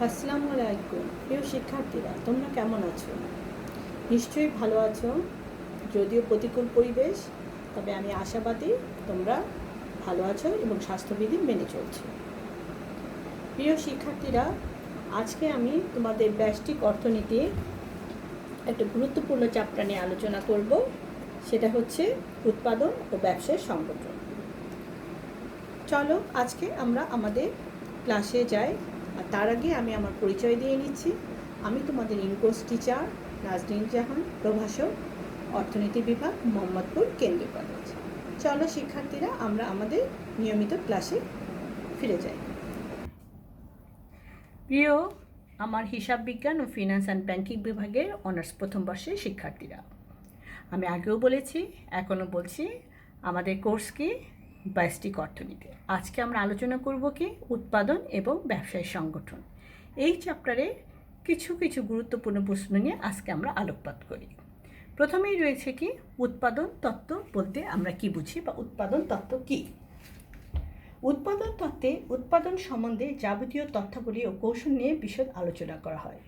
আসসালামু আলাইকুম প্রিয় শিক্ষার্থীরা, তোমরা কেমন আছো? নিশ্চয়ই ভালো আছো। যদিও প্রতিকূল পরিবেশ, তবে আমি আশাবাদী তোমরা ভালো আছো এবং স্বাস্থ্যবিধি মেনে চলছো। প্রিয় শিক্ষার্থীরা, আজকে আমি তোমাদের ব্যষ্টিক অর্থনীতি একটা গুরুত্বপূর্ণ চ্যাপ্টার নিয়ে আলোচনা করব। সেটা হচ্ছে উৎপাদন ও ব্যবসায় সংগঠন। চলো আজকে আমরা আমাদের ক্লাসে যাই। আর তার আগে আমি আমার পরিচয় দিয়ে নিচ্ছি। আমি তোমাদের ইনকোর্স টিচার নাজনীন জাহান, প্রভাষক, অর্থনীতি বিভাগ, মোহাম্মদপুর কেন্দ্রীয় কলেজ। চলো শিক্ষার্থীরা, আমরা আমাদের নিয়মিত ক্লাসে ফিরে যাই। প্রিয় আমার হিসাব বিজ্ঞান ও ফিনান্স অ্যান্ড ব্যাংকিং বিভাগের অনার্স প্রথম বর্ষের শিক্ষার্থীরা, আমি আগেও বলেছি, এখনও বলছি, আমাদের কোর্স কি? ব্যষ্টিক অর্থনীতি। আজকে আমরা আলোচনা করব কি? উৎপাদন এবং ব্যবসায়ী সংগঠন। এই চ্যাপ্টারে কিছু কিছু গুরুত্বপূর্ণ প্রশ্ন নিয়ে আজকে আমরা আলোকপাত করি। প্রথমেই রয়েছে কি? উৎপাদন তত্ত্ব বলতে আমরা কি বুঝি বা উৎপাদন তত্ত্ব কি? উৎপাদন তত্ত্বে উৎপাদন সম্বন্ধে যাবতীয় তথ্যাবলী ও কৌশল নিয়ে বিশদ আলোচনা করা হয়।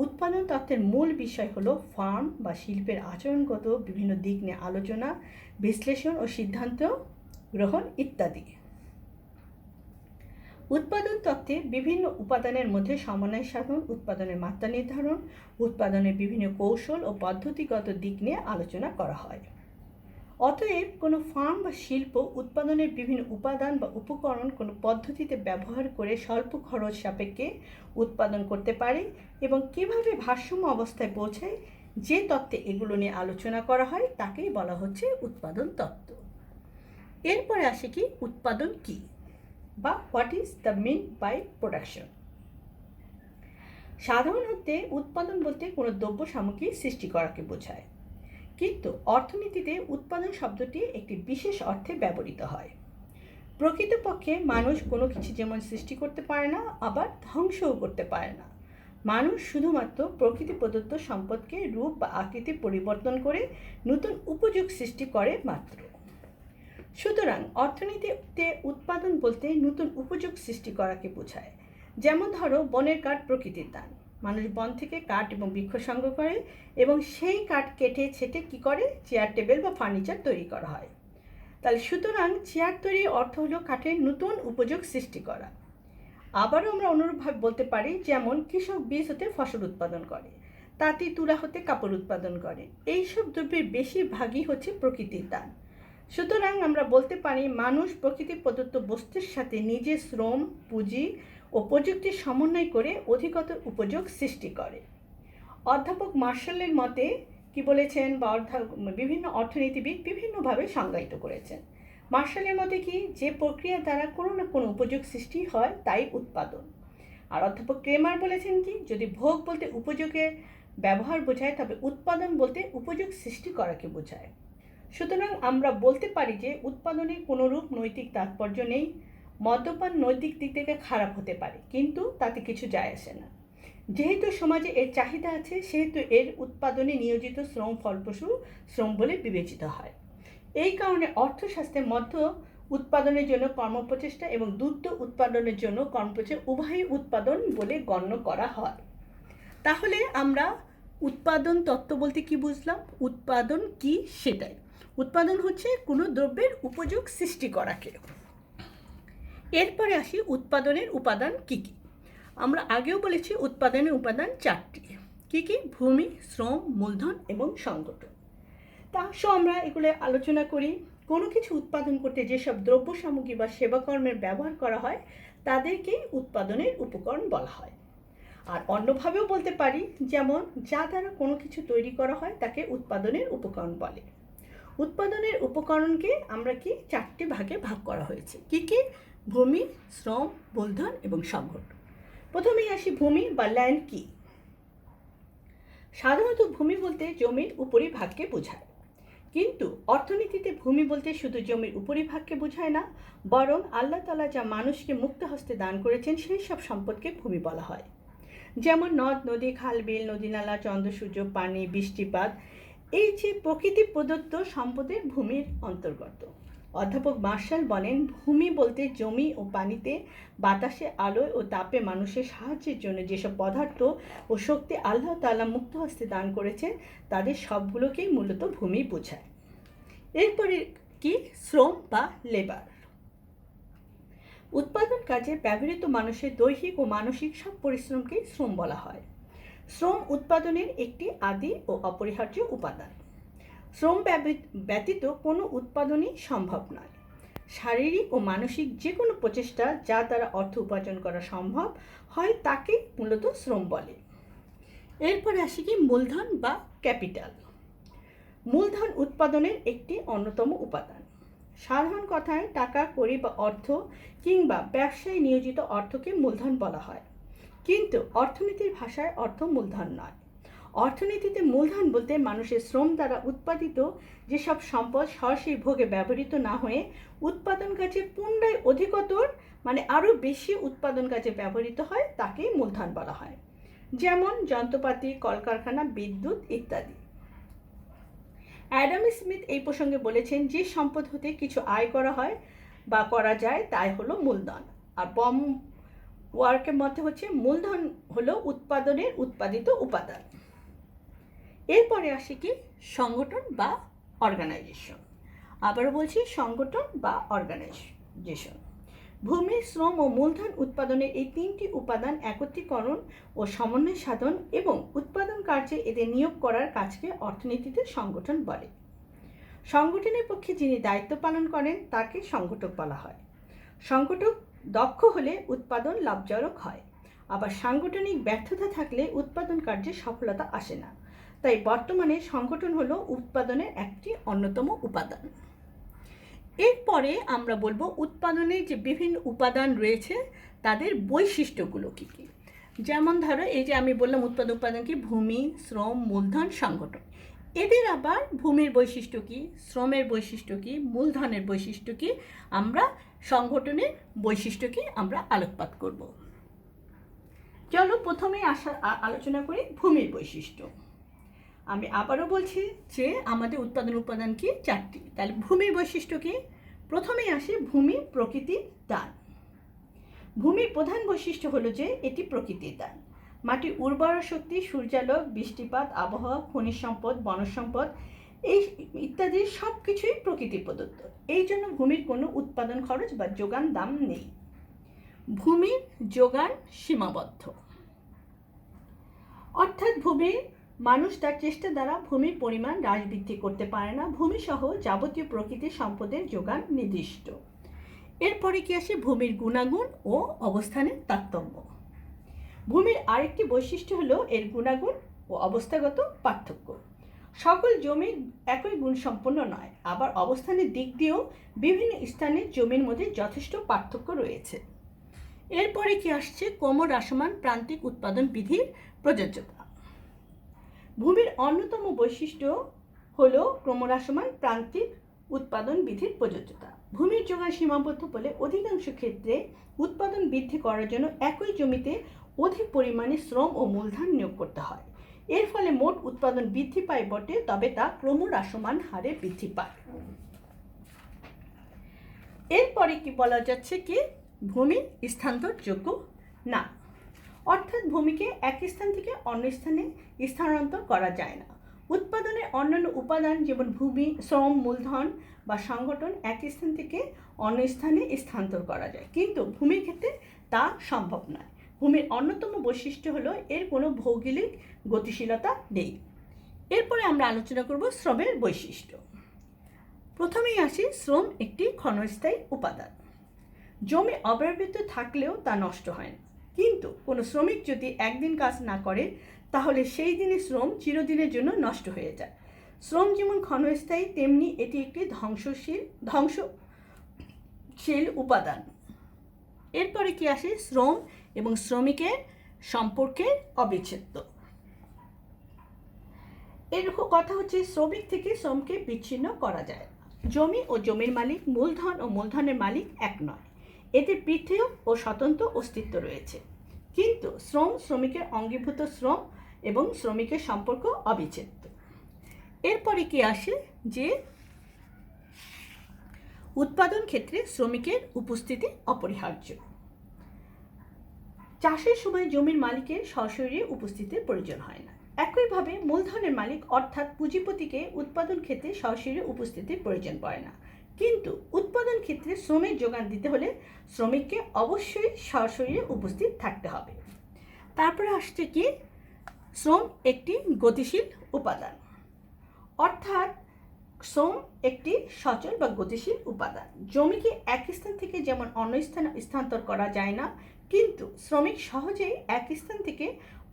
উৎপাদন তত্ত্বের মূল বিষয় হলো ফার্ম বা শিল্পের আচরণগত বিভিন্ন দিক নিয়ে আলোচনা, বিশ্লেষণ ও সিদ্ধান্ত গ্রহণ ইত্যাদি। উৎপাদন তত্ত্বে বিভিন্ন উপাদানের মধ্যে সমন্বয় সাধন, উৎপাদনের মাত্রা নির্ধারণ, উৎপাদনের বিভিন্ন কৌশল ও পদ্ধতিগত দিক নিয়ে আলোচনা করা হয়। অতএব কোনো ফার্ম বা শিল্প উৎপাদনের বিভিন্ন উপাদান বা উপকরণ কোনো পদ্ধতিতে ব্যবহার করে স্বল্প খরচ সাপেক্ষে উৎপাদন করতে পারে এবং কীভাবে ভারসাম্য অবস্থায় পৌঁছায়, যে তত্ত্বে এগুলো নিয়ে আলোচনা করা হয় তাকেই বলা হচ্ছে উৎপাদন তত্ত্ব। এরপরে আসে কি? উৎপাদন কি বা what is the mean by production. সাধারণত উৎপাদন বলতে কোনো দ্রব্য সামগ্রী সৃষ্টি করাকে বোঝায়, কিন্তু অর্থনীতিতে উৎপাদন শব্দটি একটি বিশেষ অর্থে ব্যবহৃত হয়। প্রকৃতপক্ষে মানুষ কোনো কিছু যেমন সৃষ্টি করতে পারে না, আবার ধ্বংসও করতে পারে না। মানুষ শুধুমাত্র প্রকৃতি প্রদত্ত সম্পদকে রূপ বা আকৃতি পরিবর্তন করে নতুন উপযোগ সৃষ্টি করে মাত্র। সুতরাং অর্থনীতিতে উৎপাদন বলতে নতুন উপযোগ সৃষ্টি করাকে বোঝায়। যেমন ধরো, বনের কাঠ প্রকৃতির দান। মানুষ বন থেকে কাঠ এবং বৃক্ষ সংগ্রহ করে এবং সেই কাঠ কেটে ছেটে কী করে? চেয়ার, টেবিল বা ফার্নিচার তৈরি করা হয়। তাহলে সুতরাং চেয়ার তৈরির অর্থ হলো কাঠের নতুন উপযোগ সৃষ্টি করা। আবারও আমরা অনুরূপভাবে বলতে পারি, যেমন কৃষক বীজ হতে ফসল উৎপাদন করে, তাঁতি তুলা হতে কাপড় উৎপাদন করে। এইসব দ্রব্যের বেশিরভাগই হচ্ছে প্রকৃতির দান। সুতরাং আমরা বলতে পারি, মানুষ প্রকৃতি প্রদত্ত বস্তুর সাথে নিজের শ্রম, পুঁজি ও প্রযুক্তির সমন্বয় করে অধিকতর উপযোগ সৃষ্টি করে। অধ্যাপক মার্শালের মতে কি বলেছেন, বা বিভিন্ন অর্থনীতিবিদ বিভিন্নভাবে সংজ্ঞায়িত করেছেন। মার্শালের মতে কি? যে প্রক্রিয়া দ্বারা কোনো না কোনো উপযোগ সৃষ্টি হয় তাই উৎপাদন। আর অধ্যাপক ক্রেমার বলেছেন কি? যদি ভোগ বলতে উপযোগের ব্যবহার বোঝায়, তবে উৎপাদন বলতে উপযোগ সৃষ্টি করাকে বোঝায়। সুতরাং আমরা বলতে পারি যে উৎপাদনের কোনোরূপ নৈতিক তাৎপর্য নেই। মদ্যপান নৈতিক দিক থেকে খারাপ হতে পারে, কিন্তু তাতে কিছু যায় আসে না। যেহেতু সমাজে এর চাহিদা আছে, সেহেতু এর উৎপাদনে নিয়োজিত শ্রম ফলপ্রসূ শ্রম বলে বিবেচিত হয়। এই কারণে অর্থশাস্ত্রে মধ্য উৎপাদনের জন্য কর্মপ্রচেষ্টা এবং দ্রুত উৎপাদনের জন্য কর্মপ্রচেষ্টা উভয় উৎপাদন বলে গণ্য করা হয়। তাহলে আমরা উৎপাদন তত্ত্ব বলতে কি বুঝলাম? উৎপাদন কি সেটাই। উৎপাদন হচ্ছে কোনো দ্রব্যের উপযোগ সৃষ্টি করাকে। এরপরে আসি উৎপাদনের উপাদান কি কি। আমরা আগেও বলেছি উৎপাদনের উপাদান চারটি। কি কি? ভূমি, শ্রম, মূলধন এবং সংগঠন। তা আমরা এগুলো আলোচনা করি। কোনো কিছু উৎপাদন করতে যেসব দ্রব্য সামগ্রী বা সেবাকর্মের ব্যবহার করা হয় তাদেরকেই উৎপাদনের উপকরণ বলা হয়। আর অন্যভাবেও বলতে পারি, যেমন যা দ্বারা কোনো কিছু তৈরি করা হয় তাকে উৎপাদনের উপকরণ বলে। উৎপাদনের উপকরণকে আমরা কি চারটি ভাগে ভাগ করা হয়েছে। কি কি? ভূমি, শ্রম, মূলধন এবং সংগঠন। প্রথমেই আসি ভূমি বা ল্যান্ড কি। সাধারণত ভূমি বলতে জমির উপরিভাগকে বোঝায়, কিন্তু অর্থনীতিতে ভূমি বলতে শুধু জমির উপরিভাগকে বোঝায় না, বরং আল্লাহ তাআলা যা মানুষকে মুক্ত হস্তে দান করেছেন সেই সব সম্পদকে ভূমি বলা হয়। যেমন নদ, নদী, খাল, বিল, নদীনালা, চন্দ্র, সূর্য, পানি, বৃষ্টিপাত, এই যে প্রকৃতি প্রদত্ত সম্পদের ভূমির অন্তর্গত। অধ্যাপক মার্শাল বলেন, ভূমি বলতে জমি ও পানিতে, বাতাসে, আলোয় ও তাপে মানুষের সাহায্যের জন্য যেসব পদার্থ ও শক্তি আল্লাহ তাআলা মুক্ত হস্তে দান করেছেন তাদের সবগুলোকেই মূলত ভূমি বোঝায়। এরপরে কি? শ্রম বা লেবার। উৎপাদন কাজে ব্যবহৃত মানুষের দৈহিক ও মানসিক সব পরিশ্রমকে শ্রম বলা হয়। শ্রম উৎপাদনের একটি আদি ও অপরিহার্য উপাদান। শ্রম ব্যতীত কোনো উৎপাদনই সম্ভব নয়। শারীরিক ও মানসিক যে কোনো প্রচেষ্টা যা দ্বারা অর্থ উপার্জন করা সম্ভব হয় তাকে মূলত শ্রম বলে। এরপরে আসি কি? মূলধন বা ক্যাপিটাল। মূলধন উৎপাদনের একটি অন্যতম উপাদান। সাধারণ কথায় টাকা, কড়ি বা অর্থ কিংবা ব্যবসায় নিয়োজিত অর্থকে মূলধন বলা হয়, কিন্তু অর্থনীতির ভাষায় অর্থ মূলধন নয়। অর্থনীতিতে মূলধন বলতে মানুষের শ্রম দ্বারা উৎপাদিত যেসব সম্পদ সরাসরি ভোগে ব্যবহৃত না হয়ে উৎপাদন কাজে পুনরায় অধিকতর আরও বেশি উৎপাদন কাজে ব্যবহৃত হয় তাকেই মূলধন বলা হয়, যেমন যন্ত্রপাতি, কলকারখানা, বিদ্যুৎ ইত্যাদি। অ্যাডাম স্মিথ এই প্রসঙ্গে বলেছেন, যে সম্পদ হতে কিছু আয় করা হয় বা করা যায় তাই হলো মূলধন। আর বম ওয়ার্কের মধ্যে মূলধন হলো উৎপাদনের উৎপাদিত উপাদান। এরপরে আসে কি? সংগঠন বা অর্গানাইজেশন। আবারও বলছি, সংগঠন বা অর্গানাইজেশন। ভূমি, শ্রম ও মূলধন উৎপাদনের এই তিনটি উপাদান একত্রীকরণ ও সমন্বয় সাধন এবং উৎপাদন কার্যে এদের নিয়োগ করার কাজকে অর্থনীতিতে সংগঠন বলে। সংগঠনের পক্ষে যিনি দায়িত্ব পালন করেন তাকে সংগঠক বলা হয়। সংগঠক দক্ষ হলে উৎপাদন লাভজনক হয়, আবার সাংগঠনিক ব্যর্থতা থাকলে উৎপাদন কার্যে সফলতা আসে না। তাই বর্তমানে সংগঠন হলো উৎপাদনের একটি অন্যতম উপাদান। এরপরে আমরা বলবো উৎপাদনের যে বিভিন্ন উপাদান রয়েছে তাদের বৈশিষ্ট্যগুলো কী কী। যেমন ধরো, এই যে আমি বললাম উৎপাদন কি? ভূমি, শ্রম, মূলধন, সংগঠন। এদের আবার ভূমির বৈশিষ্ট্য কী, শ্রমের বৈশিষ্ট্য কী, মূলধনের বৈশিষ্ট্য কী, আমরা সংগঠনের বৈশিষ্ট্য কী আমরা আলোকপাত করব। চলো প্রথমেই আলোচনা করি ভূমির বৈশিষ্ট্য। আমি আবারও বলছি যে আমাদের উৎপাদন উপাদান কি? 4টি। তাহলে ভূমির বৈশিষ্ট্য কি? প্রথমেই আসে ভূমি প্রকৃতির দান। ভূমির প্রধান বৈশিষ্ট্য হলো যে এটি প্রকৃতির দান। মাটির উর্বর শক্তি, সূর্যালোক, বৃষ্টিপাত, আবহাওয়া, খনিজ সম্পদ, বনজ সম্পদ এই ইত্যাদি সব কিছুই প্রকৃতি প্রদত্ত। এই জন্য ভূমির কোনো উৎপাদন খরচ বা যোগান দাম নেই। ভূমির যোগান সীমাবদ্ধ, অর্থাৎ মানুষ তার চেষ্টা দ্বারা ভূমির পরিমাণ হ্রাস বৃদ্ধি করতে পারে না। ভূমি সহ যাবতীয় প্রকৃতির সম্পদের যোগান নির্দিষ্ট। এরপরে কি আসে? ভূমির গুণাগুণ ও অবস্থানের তারতম্য। ভূমির আরেকটি বৈশিষ্ট্য হলো এর গুণাগুণ ও অবস্থাগত পার্থক্য। সকল জমি একই গুণসম্পন্ন নয়, আবার অবস্থানের দিক দিয়েও বিভিন্ন স্থানের জমির মধ্যে যথেষ্ট পার্থক্য রয়েছে। এরপরে কি আসছে? ক্রমহ্রাসমান প্রান্তিক উৎপাদন বিধির প্রযোজ্যতা। ভূমির অন্যতম বৈশিষ্ট্য হলো ক্রমহ্রাসমান প্রান্তিক উৎপাদন বিধির প্রযোজ্যতা। ভূমির যোগান সীমাবদ্ধ বলে অধিকাংশ ক্ষেত্রে উৎপাদন বৃদ্ধি করার জন্য একই জমিতে অধিক পরিমাণে শ্রম ও মূলধন নিয়োগ করতে হয়। এর ফলে মোট উৎপাদন বৃদ্ধি পায় বটে, তবে তা ক্রমহ্রাসমান হারে বৃদ্ধি পায়। এরপরে কি বলা যাচ্ছে কি? ভূমি স্থানান্তরযোগ্য না, অর্থাৎ ভূমিকে এক স্থান থেকে অন্য স্থানে স্থানান্তর করা যায় না। উৎপাদনের অন্যান্য উপাদান যেমন ভূমি, শ্রম, মূলধন বা সংগঠন এক স্থান থেকে অন্য স্থানে স্থানান্তর করা যায়, কিন্তু ভূমির ক্ষেত্রে তা সম্ভব নয়। ভূমির অন্যতম বৈশিষ্ট্য হলো এর কোনো ভৌগোলিক গতিশীলতা নেই। এরপরে আমরা আলোচনা করব শ্রমের বৈশিষ্ট্য। প্রথমেই আসি, শ্রম একটি ক্ষণস্থায়ী উপাদান। জমি অব্যবহৃত থাকলেও তা নষ্ট হয় না, কিন্তু কোনো শ্রমিক যদি একদিন কাজ না করে তাহলে সেই দিনের শ্রম চিরদিনের জন্য নষ্ট হয়ে যায়। শ্রম যেমন ক্ষণস্থায়ী, তেমনি এটি একটি ধ্বংসশীল উপাদান। এরপরে কি আসে? শ্রম এবং শ্রমিকের সম্পর্কের অবিচ্ছেদ্য। এর কথা হচ্ছে, শ্রমিক থেকে শ্রমকে বিচ্ছিন্ন করা যায় না। জমি ও জমির মালিক, মূলধন ও মূলধনের মালিক এক নয়, এতে পৃথক ও স্বতন্ত্র অস্তিত্ব রয়েছে। কিন্তু শ্রম, শ্রমিকের অঙ্গীভূত শ্রম এবং শ্রমিকের সম্পর্ক অবিচ্ছেদ্য। এরপরে কি আসে? যে উৎপাদন ক্ষেত্রে শ্রমিকের উপস্থিতি অপরিহার্য। চাষের সময় জমির মালিকের সশরীরে উপস্থিতির প্রয়োজন হয় না। একইভাবে মূলধনের মালিক অর্থাৎ পুঁজিপতিকে উৎপাদন ক্ষেত্রে সশরীরে উপস্থিতির প্রয়োজন পড়ে না, কিন্তু উৎপাদন ক্ষেত্রে শ্রমের যোগান দিতে হলে শ্রমিককে অবশ্যই সশরীরে উপস্থিত থাকতে হবে। তারপরে আসছে কি, শ্রম একটি গতিশীল উপাদান, অর্থাৎ শ্রম একটি সচল বা গতিশীল উপাদান। জমিকে এক স্থান থেকে যেমন অন্য স্থানে স্থানান্তর করা যায় না, কিন্তু শ্রমিক সহজেই এক স্থান থেকে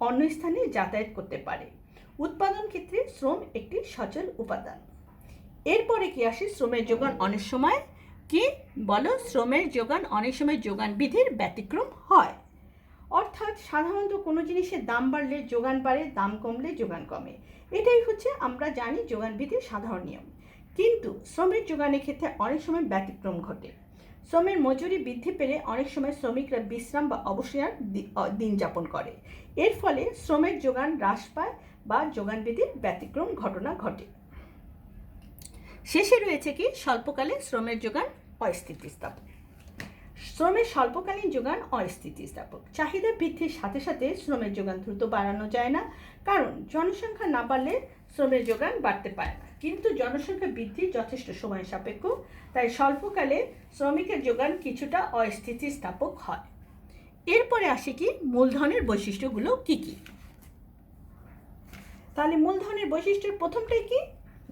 অন্য স্থানে যাতায়াত করতে পারে। উৎপাদন ক্ষেত্রে শ্রম একটি সচল উপাদান। এরপরে কি আসে, শ্রমের যোগান অনেক সময় কি বলো, শ্রমের যোগান অনেক সময় যোগান বিধির ব্যতিক্রম হয়। অর্থাৎ সাধারণত কোনো জিনিসের দাম বাড়লে যোগান বাড়ে, দাম কমলে যোগান কমে। এটাই হচ্ছে আমরা জানি যোগান বিধির সাধারণ নিয়ম। কিন্তু শ্রমের যোগানের ক্ষেত্রে অনেক সময় ব্যতিক্রম ঘটে। শ্রমের মজুরি বৃদ্ধি পেলে অনেক সময় শ্রমিকরা বিশ্রাম বা অবসরের দিন যাপন করে। এর ফলে শ্রমের যোগান হ্রাস পায় বা যোগান বিধির ব্যতিক্রম ঘটনা ঘটে। শেষে রয়েছে কি, স্বল্পকালে শ্রমের যোগান অস্থিতিস্থাপক। শ্রমের স্বল্পকালীন যোগান অস্থিতিস্থাপক। চাহিদা বৃদ্ধির সাথে সাথে শ্রমের যোগান দ্রুত বাড়ানো যায় না, কারণ জনসংখ্যা না বাড়লে শ্রমের যোগান বাড়তে পারে না। কিন্তু জনসংখ্যা বৃদ্ধি যথেষ্ট সময় সাপেক্ষ, তাই স্বল্পকালে শ্রমিকের যোগান কিছুটা অস্থিতিস্থাপক হয়। এরপরে আসে কি, মূলধনের বৈশিষ্ট্যগুলো কি কি। তাহলে মূলধনের বৈশিষ্ট্যের প্রথমটাই কি,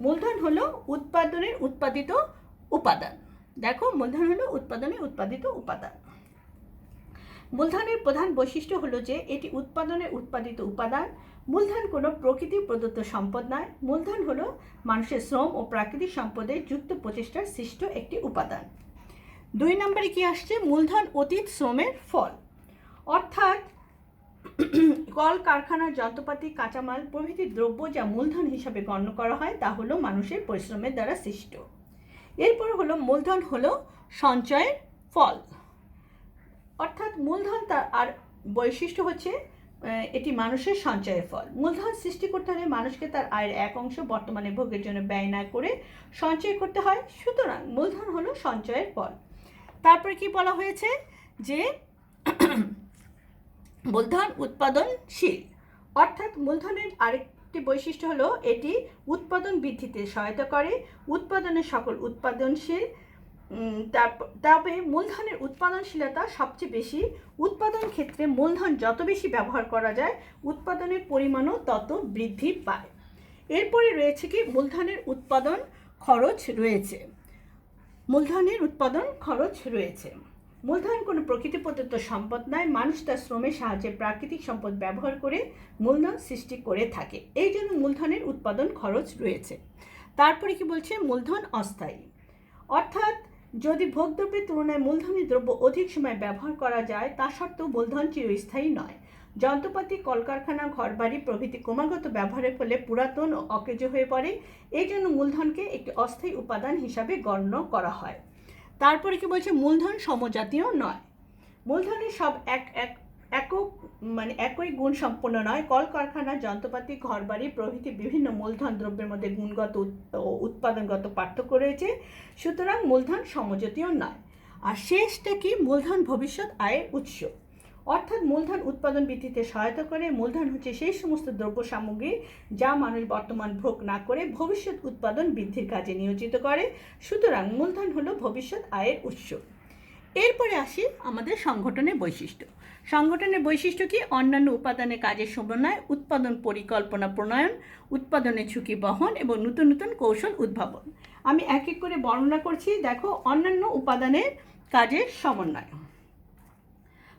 মূলধন হলো উৎপাদনের উৎপাদিত উপাদান। দেখো, মূলধন হলো উৎপাদনে উৎপাদিত উপাদান। মূলধনের প্রধান বৈশিষ্ট্য হলো যে এটি উৎপাদনে উৎপাদিত উপাদান। মূলধন কোনো প্রকৃতি প্রদত্ত সম্পদ নয়। মূলধন হলো মানুষের শ্রম ও প্রাকৃতিক সম্পদের যুক্ত প্রচেষ্টার সৃষ্ট একটি উপাদান। 2 নম্বরে কি আসছে, মূলধন অতীত শ্রমের ফল, অর্থাৎ কল কারখানার যন্ত্রপাতি, কাঁচামাল প্রভৃতি দ্রব্য যা মূলধন হিসাবে গণ্য করা হয় তা হলো মানুষের পরিশ্রমের দ্বারা সৃষ্ট। এরপর হলো মূলধন হলো সঞ্চয়ের ফল, অর্থাৎ মূলধন তার আর বৈশিষ্ট্য হচ্ছে এটি মানুষের সঞ্চয়ের ফল। মূলধন সৃষ্টি করতে হলে মানুষকে তার আয়ের এক অংশ বর্তমানে ভোগের জন্য ব্যয় না করে সঞ্চয় করতে হয়, সুতরাং মূলধন হলো সঞ্চয়ের ফল। তারপরে কি বলা হয়েছে যে মূলধন উৎপাদনশীল, অর্থাৎ মূলধনের আরেকটি বৈশিষ্ট্য হলো এটি উৎপাদন বৃদ্ধিতে সহায়তা করে। উৎপাদনের সকল উৎপাদনশীল, তবে মূলধনের উৎপাদনশীলতা সবচেয়ে বেশি। উৎপাদন ক্ষেত্রে মূলধন যত বেশি ব্যবহার করা যায় উৎপাদনের পরিমাণও তত বৃদ্ধি পায়। এরপরে রয়েছে কি, মূলধনের উৎপাদন খরচ রয়েছে। মূলধনের উৎপাদন খরচ রয়েছে। মূলধন কোনো প্রকৃতি প্রদত্ত সম্পদ নয়। মানুষ তার শ্রমের সাহায্যে প্রাকৃতিক সম্পদ ব্যবহার করে মূলধন সৃষ্টি করে থাকে, এই জন্য মূলধনের উৎপাদন খরচ রয়েছে। তারপরে কি বলছে, মূলধন অস্থায়ী, অর্থাৎ যদি ভোগদ্রব্যের তুলনায় মূলধনী দ্রব্য অধিক সময় ব্যবহার করা যায় তা সত্ত্বেও মূলধন চিরস্থায়ী নয়। যন্ত্রপাতি, কলকারখানা, ঘরবাড়ি প্রভৃতি ক্রমাগত ব্যবহারের ফলে পুরাতন ও অকেজ হয়ে পড়ে, এই জন্য মূলধনকে একটি অস্থায়ী উপাদান হিসাবে গণ্য করা হয়। তারপরে কি বলছে, মূলধন সমজাতীয় নয়। মূলধনের সব একই গুণ সম্পন্ন নয়। কলকারখানা, যন্ত্রপাতি, ঘরবাড়ি প্রভৃতি বিভিন্ন মূলধন দ্রব্যের মধ্যে গুণগত ও উৎপাদনগত পার্থক্য রয়েছে, সুতরাং মূলধন সমজাতীয় নয়। আর শেষটা কি, মূলধন ভবিষ্যৎ আয়ের উৎস, অর্থাৎ মূলধন উৎপাদন বৃদ্ধিতে সহায়তা করে। মূলধন হচ্ছে সেই সমস্ত দ্রব্য সামগ্রী যা মানুষ বর্তমান ভোগ না করে ভবিষ্যৎ উৎপাদন বৃদ্ধির কাজে নিয়োজিত করে, সুতরাং মূলধন হলো ভবিষ্যৎ আয়ের উৎস। এরপরে আসি আমাদের সংগঠনের বৈশিষ্ট্য। সংগঠনের বৈশিষ্ট্য কি, অন্যান্য উপাদানের কাজের সমন্বয়, উৎপাদন পরিকল্পনা প্রণয়ন, উৎপাদনের ঝুঁকি বহন এবং নতুন নতুন কৌশল উদ্ভাবন। আমি এক এক করে বর্ণনা করছি। দেখো, অন্যান্য উপাদানের কাজের সমন্বয়।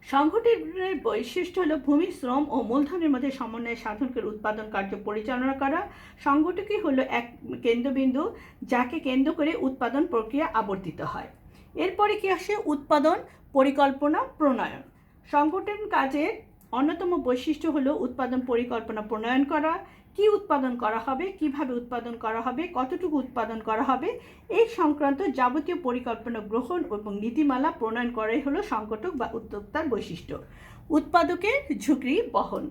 সংগঠনের বৈশিষ্ট্য হলো ভূমি, শ্রম ও মূলধনের মধ্যে সমন্বয় সাধন করে উৎপাদন কার্য পরিচালনা করা। সংগঠনই হলো এক কেন্দ্রবিন্দু যাকে কেন্দ্র করে উৎপাদন প্রক্রিয়া আবর্তিত হয়। এরপরে কি আসে, উৎপাদন পরিকল্পনা প্রণয়ন। সংগঠন কাজের অন্যতম বৈশিষ্ট্য হলো উৎপাদন পরিকল্পনা প্রণয়ন করা। কি উৎপাদন করা হবে, কিভাবে উৎপাদন করা হবে, কতটুকু উৎপাদন করা হবে, এই সংক্রান্ত যাবতীয় পরিকল্পনা গ্রহণ এবং নীতিমালা প্রণয়ন করাই হলো সংগঠক বা উদ্যোক্তার বৈশিষ্ট্য। উৎপাদকের ঝুঁকি বহন,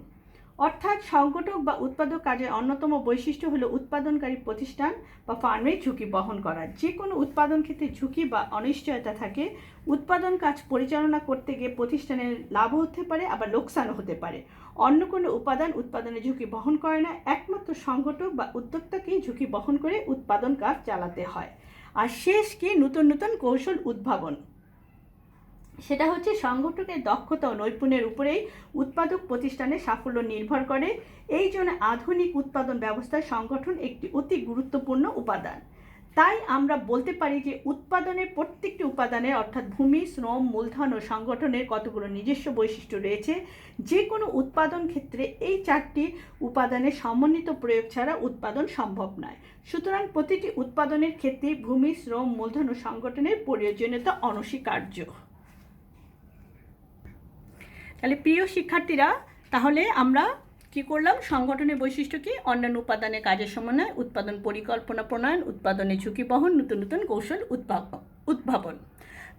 অর্থাৎ সংগঠক বা উৎপাদক কাজের অন্যতম বৈশিষ্ট্য হলো উৎপাদনকারী প্রতিষ্ঠান বা ফার্মের ঝুঁকি বহন করা। যে কোনো উৎপাদন ক্ষেত্রে ঝুঁকি বা অনিশ্চয়তা থাকে। উৎপাদন কাজ পরিচালনা করতে গিয়ে প্রতিষ্ঠানের লাভও হতে পারে, আবার লোকসানও হতে পারে। অন্য কোনো উপাদান উৎপাদনের ঝুঁকি বহন করে না, একমাত্র সংগঠক বা উদ্যোক্তাকেই ঝুঁকি বহন করে উৎপাদন কাজ চালাতে হয়। আর শেষ কি, নতুন নতুন কৌশল উদ্ভাবন। সেটা হচ্ছে সংগঠকের দক্ষতা ও নৈপুণ্যের উপরেই উৎপাদক প্রতিষ্ঠানের সাফল্য নির্ভর করে। এই জন্য আধুনিক উৎপাদন ব্যবস্থায় সংগঠন একটি অতি গুরুত্বপূর্ণ উপাদান। তাই আমরা বলতে পারি যে উৎপাদনের প্রত্যেকটি উপাদানের অর্থাৎ ভূমি, শ্রম, মূলধন ও সংগঠনের কতগুলো নিজস্ব বৈশিষ্ট্য রয়েছে। যে কোনো উৎপাদন ক্ষেত্রে এই 4টি উপাদানের সমন্বিত প্রয়োগ ছাড়া উৎপাদন সম্ভব নয়। সুতরাং প্রতিটি উৎপাদনের ক্ষেত্রে ভূমি, শ্রম, মূলধন ও সংগঠনের প্রয়োজনীয়তা অনস্বীকার্য। তাহলে প্রিয় শিক্ষার্থীরা, তাহলে আমরা কি করলাম? সংগঠনের বৈশিষ্ট্য কি? অন্যান্য উপাদানের কাজের সমন্বয়, উৎপাদন পরিকল্পনা প্রণয়ন, উৎপাদনের ঝুঁকি বহন, নতুন নতুন কৌশল উদ্ভাবন।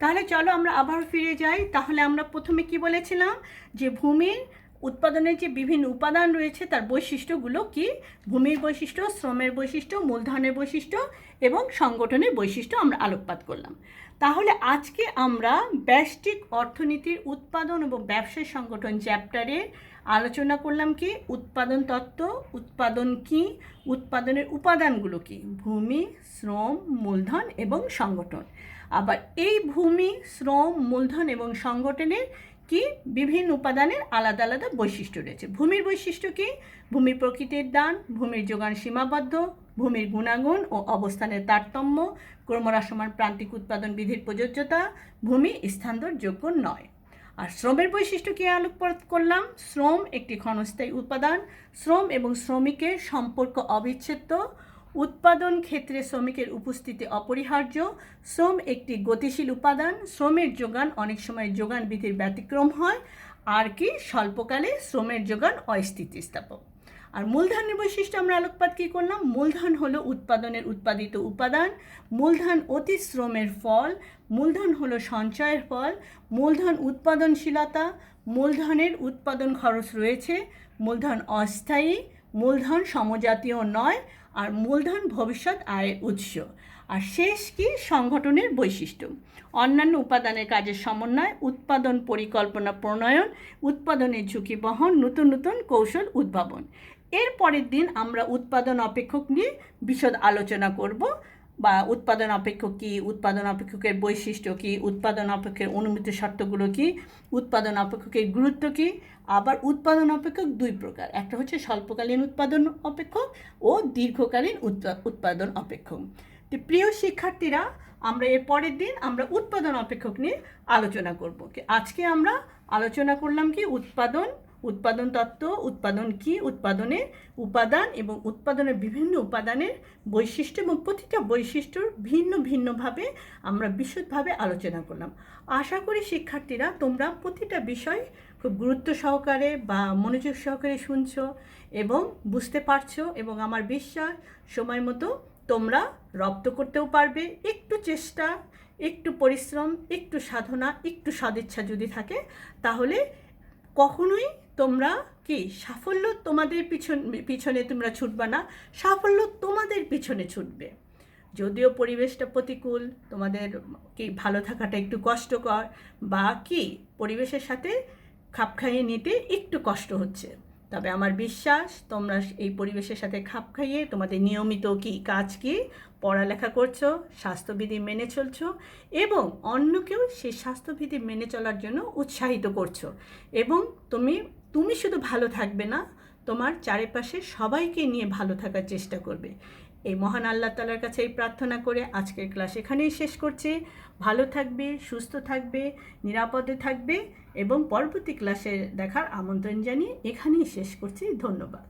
তাহলে চলো আমরা আবার ফিরে যাই। তাহলে আমরা প্রথমে কি বলেছিলাম? যে ভূমির উৎপাদনের যে বিভিন্ন উপাদান রয়েছে তার বৈশিষ্ট্যগুলো কি? ভূমির বৈশিষ্ট্য, শ্রমের বৈশিষ্ট্য, মূলধনের বৈশিষ্ট্য এবং সংগঠনের বৈশিষ্ট্য আমরা আলোকপাত করলাম। তাহলে আজকে আমরা ব্যষ্টিক অর্থনীতির উৎপাদন এবং ব্যবসায় সংগঠন চ্যাপ্টারে আলোচনা করলাম কি? উৎপাদন তত্ত্ব, উৎপাদন কি, উৎপাদনের উপাদানগুলো কি? ভূমি, শ্রম, মূলধন এবং সংগঠন। আবার এই ভূমি, শ্রম, মূলধন এবং সংগঠনের কি বিভিন্ন উপাদানের আলাদা আলাদা বৈশিষ্ট্য রয়েছে। ভূমির বৈশিষ্ট্য কি? ভূমি প্রকৃতির দান, ভূমির যোগান সীমাবদ্ধ, ভূমির গুণাগুণ ও অবস্থানের তারতম্য, ক্রমহ্রাসমান প্রান্তিক উৎপাদন বিধির প্রযোজ্যতা, ভূমি স্থানান্তরযোগ্য নয়। আর শ্রমের বৈশিষ্ট্য কি আলোকপাত করলাম? শ্রম একটি ক্ষণস্থায়ী উপাদান, শ্রম এবং শ্রমিকের সম্পর্ক অবিচ্ছেদ্য, উৎপাদন ক্ষেত্রে শ্রমিকের উপস্থিতি অপরিহার্য, শ্রম একটি গতিশীল উপাদান, শ্রমের যোগান অনেক সময় যোগান বিধির ব্যতিক্রম হয়, আর কি স্বল্পকালে শ্রমের যোগান অস্থিতিস্থাপক। আর মূলধনের বৈশিষ্ট্য আমরা আলোকপাত কী করলাম? মূলধন হলো উৎপাদনের উৎপাদিত উপাদান, মূলধন অতি শ্রমের ফল, মূলধন হলো সঞ্চয়ের ফল, মূলধন উৎপাদনশীলতা, মূলধনের উৎপাদন খরচ রয়েছে, মূলধন অস্থায়ী, মূলধন সমজাতীয় নয়, আর মূলধন ভবিষ্যৎ আয়ের উৎস। আর শেষ কি? সংগঠনের বৈশিষ্ট্য। অন্যান্য উপাদানের কাজের সমন্বয়, উৎপাদন পরিকল্পনা প্রণয়ন, উৎপাদনের ঝুঁকি বহন, নতুন নতুন কৌশল উদ্ভাবন। এর পরের দিন আমরা উৎপাদন অপেক্ষক নিয়ে বিশদ আলোচনা করব, বা উৎপাদন অপেক্ষক কী, উৎপাদন অপেক্ষকের বৈশিষ্ট্য কী, উৎপাদন অপেক্ষকের অনুমিত শর্তগুলো কী, উৎপাদন অপেক্ষকের গুরুত্ব কী। আবার উৎপাদন অপেক্ষক 2 প্রকার, একটা হচ্ছে স্বল্পকালীন উৎপাদন অপেক্ষক ও দীর্ঘকালীন উৎপাদন অপেক্ষক। তো প্রিয় শিক্ষার্থীরা, আমরা এর পরের দিন আমরা উৎপাদন অপেক্ষক নিয়ে আলোচনা করব। আজকে আমরা আলোচনা করলাম কি? উৎপাদন তত্ত্ব, উৎপাদন কি, উৎপাদনের উপাদান এবং উৎপাদনের বিভিন্ন উপাদানের বৈশিষ্ট্য, এবং প্রতিটা বৈশিষ্ট্যর ভিন্ন ভিন্নভাবে আমরা বিশদভাবে আলোচনা করলাম। আশা করি শিক্ষার্থীরা তোমরা প্রতিটা বিষয় খুব গুরুত্ব সহকারে বা মনোযোগ সহকারে শুনছো এবং বুঝতে পারছো, এবং আমার বিশ্বাস সময় মতো তোমরা রপ্ত করতেও পারবে। একটু চেষ্টা, একটু পরিশ্রম, একটু সাধনা, একটু সদিচ্ছা যদি থাকে, তাহলে কখনোই তোমরা কি সাফল্য তোমাদের পিছনে তোমরা ছুটবে না, সাফল্য তোমাদের পিছনে ছুটবে। যদিও পরিবেশটা প্রতিকূল, তোমাদের কি ভালো থাকাটা একটু কষ্টকর, বা কি পরিবেশের সাথে খাপ খাইয়ে নিতে একটু কষ্ট হচ্ছে, তবে আমার বিশ্বাস তোমরা এই পরিবেশের সাথে খাপ খাইয়ে তোমাদের নিয়মিত কি কাজ কি পড়ালেখা করছো, স্বাস্থ্যবিধি মেনে চলছো, এবং অন্যকেও সেই স্বাস্থ্যবিধি মেনে চলার জন্য উৎসাহিত করছো। এবং তুমি শুধু ভালো থাকবে না, তোমার চারিপাশে সবাইকে নিয়ে ভালো থাকার চেষ্টা করবে। এই মহান আল্লাহ তাআলার কাছে এই প্রার্থনা করে আজকের ক্লাস এখানেই শেষ করছি। ভালো থাকবে, সুস্থ থাকবে, নিরাপদে থাকবে, এবং পরবর্তী ক্লাসে দেখার আমন্ত্রণ জানিয়ে এখানেই শেষ করছি। ধন্যবাদ।